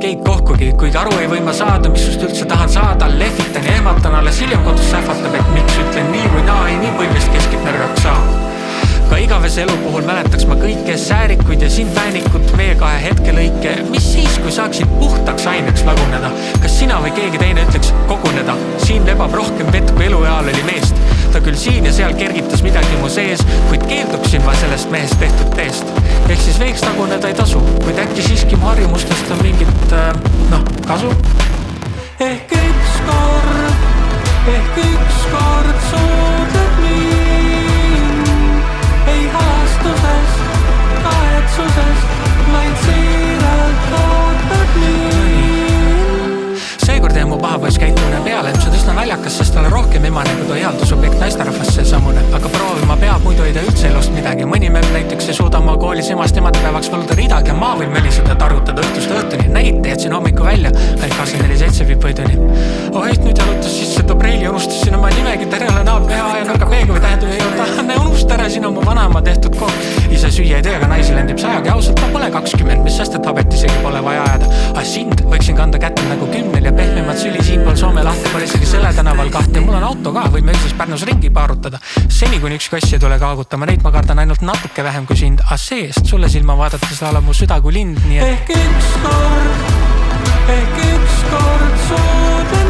keik kohkugi, kuigi aru ei või ma saada, mis sust üldse tahan saada. Lehvitan ja ehmatan, alles hiljem kodus sähvatab, et miks ütlen nii või naa, ei nii põlvist keskelt nõrgaks saa. Ka igavese elu puhul mäletaks ma kõike säärikuid ja siin fäänikut meie kahe hetkelõike. Mis siis, kui saaksid puhtaks aineks laguneda? Kas sina või keegi teine ütleks koguneda? Siin lebab rohkem vett kui elueal oli meest. Ta küll siin ja seal kergitas midagi mu sees, kuid keelduksin ma sellest mehest tehtud teest. Ehk siis veeks laguneda ei tasu, kuid äkki siiski mu harjumustest on mingit, kasu? Ehk ükskord suudled mind, ei haastuses, kahetsuses, vaid siiralt ootad mind. Seekord jäi mu pahapois käitumine peale, see on üsna naljakas, sest ole rohkem emane kui too ealdusobjekt naisterahvas seesamune. Aga proovima peab, muidu ei tea üldse elust midagi. Mõni memm näiteks ei suuda oma koolis emast emadepäevaks võluda ridagi ja ma võin möliseda tarutada õhtust õhtuni. Näite jätsin hommiku välja, ainult 24/7 viib võiduni. Nüüd jalutas sisse Dobreili, unustasin oma nimegi, terele näod peha ja nõrga peega või tähendab ei ole unusta ära siin oma vanaema tehtud kook. Ise süüa ei tee, aga naisi lendib 100 ja ausalt ma pole 20, mis sest, et habet isegi pole vaja ajada. Sind võiksin kanda kätte nagu 10 ja pehmemad süli siinpool Soome lahti pole isegi selle tänaval kahte. Mul on auto ka, võime üldises Pärnus ringi paarutada. Seni kuni üks kass ei tule kaagutama, neid ma kardan ainult natuke vähem kui sind. Seest sulle silma vaadates laulab mu süda kui lind, nii et ehk ükskord suudled